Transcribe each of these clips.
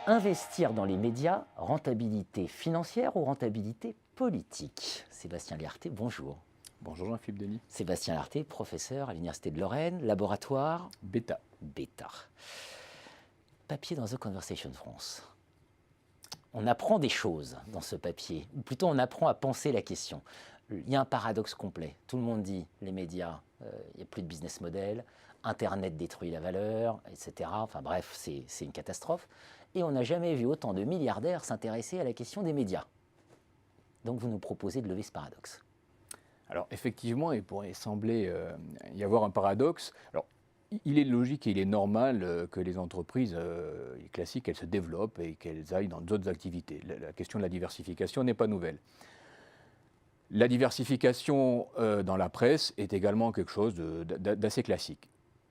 Investir dans les médias, rentabilité financière ou rentabilité politique? Sébastien Liarté, bonjour. Bonjour Jean-Philippe Denis. Sébastien Liarté, professeur à l'Université de Lorraine, laboratoire Beta. Beta. Papier dans The Conversation France. On apprend des choses dans ce papier, ou plutôt on apprend à penser la question. Il y a un paradoxe complet. Tout le monde dit, les médias, il n'y a plus de business model, Internet détruit la valeur, etc. Enfin bref, c'est une catastrophe. Et on n'a jamais vu autant de milliardaires s'intéresser à la question des médias. Donc vous nous proposez de lever ce paradoxe. Alors effectivement, il pourrait sembler y avoir un paradoxe. Alors, il est logique et il est normal que les entreprises classiques, elles se développent et qu'elles aillent dans d'autres activités. La question de la diversification n'est pas nouvelle. La diversification dans la presse est également quelque chose d'assez classique.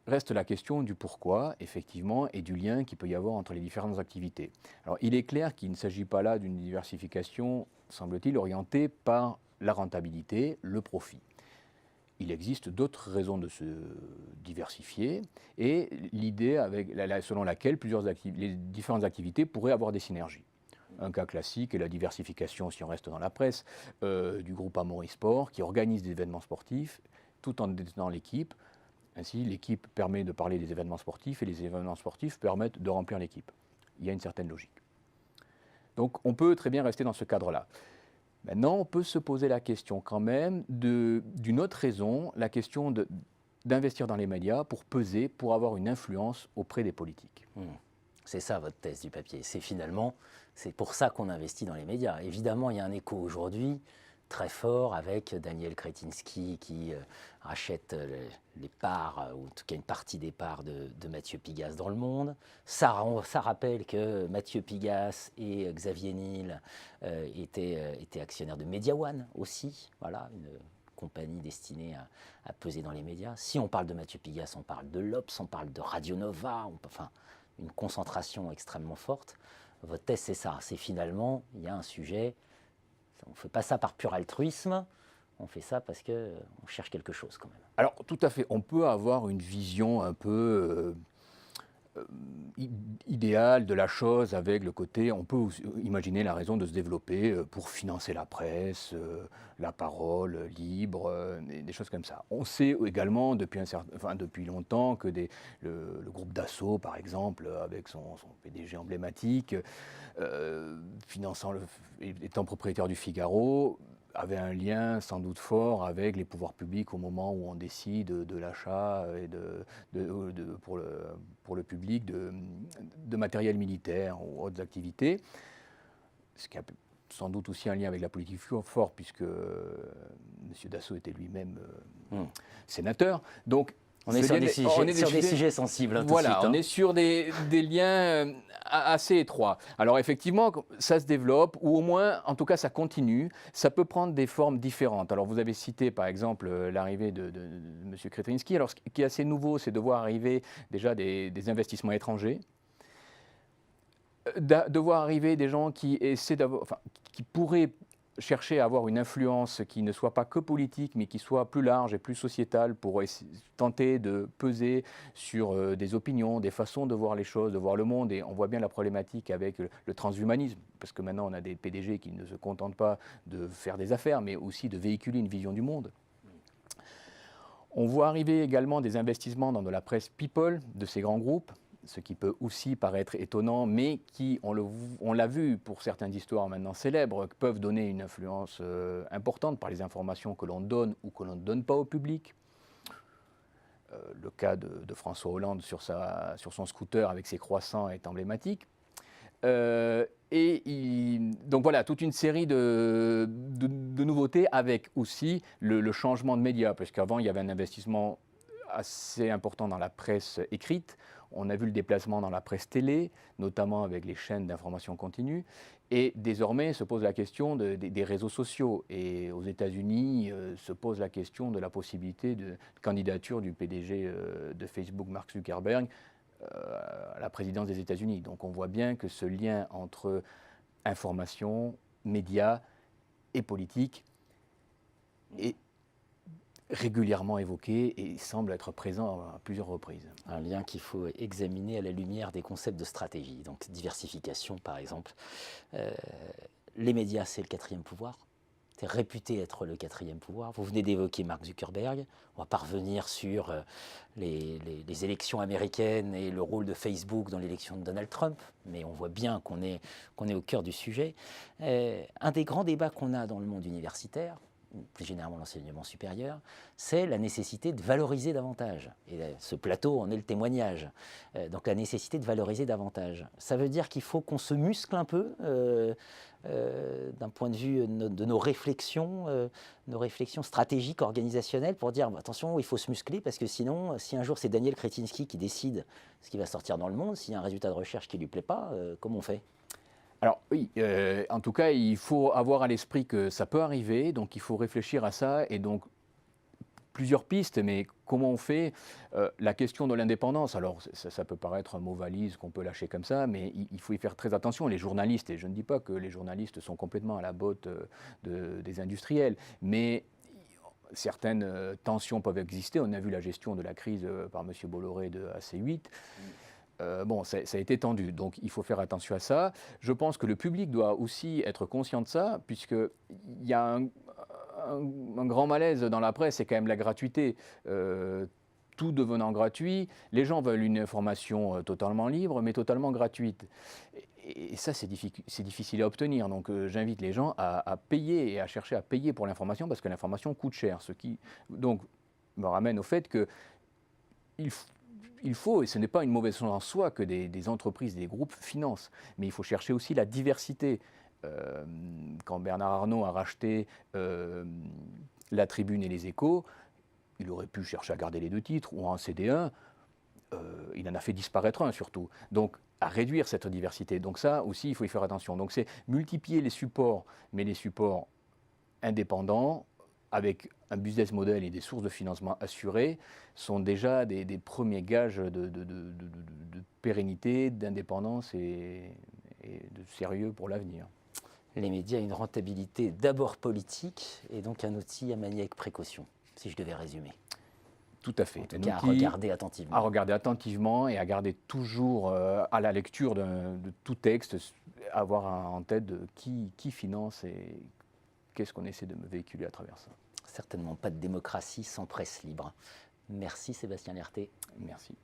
Reste la question du pourquoi, effectivement, et du lien qu'il peut y avoir entre les différentes activités. Alors, il est clair qu'il ne s'agit pas là d'une diversification, semble-t-il, orientée par la rentabilité, le profit. Il existe d'autres raisons de se diversifier et l'idée selon laquelle les différentes activités pourraient avoir des synergies. Un cas classique est la diversification, si on reste dans la presse, du groupe Amaury Sport qui organise des événements sportifs tout en détenant l'équipe. Ainsi, l'équipe permet de parler des événements sportifs et les événements sportifs permettent de remplir l'équipe. Il y a une certaine logique. Donc on peut très bien rester dans ce cadre-là. Maintenant, on peut se poser la question quand même d'une autre raison, la question d'investir dans les médias pour peser, pour avoir une influence auprès des politiques. C'est ça votre thèse du papier. C'est pour ça qu'on investit dans les médias. Évidemment, il y a un écho aujourd'hui très fort avec Daniel Kretinsky qui rachète les parts, ou en tout cas une partie des parts de Mathieu Pigasse dans Le Monde. Ça rappelle que Mathieu Pigasse et Xavier Niel étaient actionnaires de Media One aussi, voilà, une compagnie destinée à peser dans les médias. Si on parle de Mathieu Pigasse, on parle de l'Obs, on parle de Radio Nova, enfin une concentration extrêmement forte. Votre thèse, c'est ça, c'est finalement, il y a un sujet. On ne fait pas ça par pur altruisme, on fait ça parce qu'on cherche quelque chose quand même. Alors tout à fait, on peut avoir une vision un peu idéale de la chose avec le côté, on peut imaginer la raison de se développer pour financer la presse, la parole libre, des choses comme ça. On sait également depuis longtemps que le groupe Dassault, par exemple, avec son PDG emblématique, étant propriétaire du Figaro, avait un lien sans doute fort avec les pouvoirs publics au moment où on décide de l'achat pour le public de matériel militaire ou autres activités. Ce qui a sans doute aussi un lien avec la politique fort puisque M. Dassault était lui-même sénateur. Donc, on est sur des sujets sensibles. Hein, voilà, tout de suite, on est sur des liens assez étroits. Alors effectivement, ça se développe, ou au moins, en tout cas, ça continue. Ça peut prendre des formes différentes. Alors vous avez cité, par exemple, l'arrivée de M. Kretinsky. Alors ce qui est assez nouveau, c'est de voir arriver déjà des investissements étrangers. De voir arriver des gens qui pourraient chercher à avoir une influence qui ne soit pas que politique, mais qui soit plus large et plus sociétale pour tenter de peser sur des opinions, des façons de voir les choses, de voir le monde. Et on voit bien la problématique avec le transhumanisme, parce que maintenant on a des PDG qui ne se contentent pas de faire des affaires, mais aussi de véhiculer une vision du monde. On voit arriver également des investissements dans de la presse people de ces grands groupes, ce qui peut aussi paraître étonnant, mais qui, on l'a vu pour certaines histoires maintenant célèbres, peuvent donner une influence importante par les informations que l'on donne ou que l'on ne donne pas au public. Le cas de François Hollande sur son scooter avec ses croissants est emblématique. Donc voilà, toute une série de nouveautés avec aussi le changement de médias, parce qu'avant il y avait un investissement assez important dans la presse écrite. On a vu le déplacement dans la presse télé, notamment avec les chaînes d'information continue. Et désormais se pose la question des réseaux sociaux. Et aux États-Unis se pose la question de la possibilité de candidature du PDG de Facebook, Mark Zuckerberg, à la présidence des États-Unis. Donc on voit bien que ce lien entre information, médias et politique est régulièrement évoqué et semble être présent à plusieurs reprises. Un lien qu'il faut examiner à la lumière des concepts de stratégie, donc diversification par exemple. Les médias, c'est le quatrième pouvoir. C'est réputé être le quatrième pouvoir. Vous venez d'évoquer Mark Zuckerberg. On va pas revenir sur les élections américaines et le rôle de Facebook dans l'élection de Donald Trump, mais on voit bien qu'on est au cœur du sujet. Un des grands débats qu'on a dans le monde universitaire, plus généralement l'enseignement supérieur, c'est la nécessité de valoriser davantage. Et ce plateau en est le témoignage. Donc la nécessité de valoriser davantage. Ça veut dire qu'il faut qu'on se muscle un peu d'un point de vue de nos réflexions stratégiques, organisationnelles, pour dire attention, il faut se muscler, parce que sinon, si un jour c'est Daniel Kretinsky qui décide ce qui va sortir dans le monde, s'il y a un résultat de recherche qui ne lui plaît pas, comment on fait ? Alors oui, en tout cas, il faut avoir à l'esprit que ça peut arriver, donc il faut réfléchir à ça, et donc plusieurs pistes, mais comment on fait la question de l'indépendance, alors ça peut paraître un mot valise qu'on peut lâcher comme ça, mais il faut y faire très attention. Les journalistes, et je ne dis pas que les journalistes sont complètement à la botte des industriels, mais certaines tensions peuvent exister. On a vu la gestion de la crise par M. Bolloré de AC8. Bon, ça a été tendu, donc il faut faire attention à ça. Je pense que le public doit aussi être conscient de ça, puisqu'il y a un grand malaise dans la presse, c'est quand même la gratuité. Tout devenant gratuit, les gens veulent une information totalement libre, mais totalement gratuite. Et ça, c'est difficile à obtenir. Donc j'invite les gens à payer et à chercher à payer pour l'information, parce que l'information coûte cher. Ce qui donc me ramène au fait que il faut, et ce n'est pas une mauvaise chose en soi, que des entreprises, des groupes financent, mais il faut chercher aussi la diversité. Quand Bernard Arnault a racheté La Tribune et Les Échos, il aurait pu chercher à garder les deux titres, ou en céder un, il en a fait disparaître un surtout. Donc, à réduire cette diversité. Donc ça aussi, il faut y faire attention. Donc c'est multiplier les supports, mais les supports indépendants, avec un business model et des sources de financement assurées, sont déjà des premiers gages de pérennité, d'indépendance et de sérieux pour l'avenir. Les médias ont une rentabilité d'abord politique et donc un outil à manier avec précaution, si je devais résumer. Tout à fait. En tout cas, à regarder attentivement. À regarder attentivement et à garder toujours à la lecture de tout texte, avoir en tête de qui finance et qu'est-ce qu'on essaie de me véhiculer à travers ça. Certainement pas de démocratie sans presse libre. Merci Sébastien Lerté. Merci.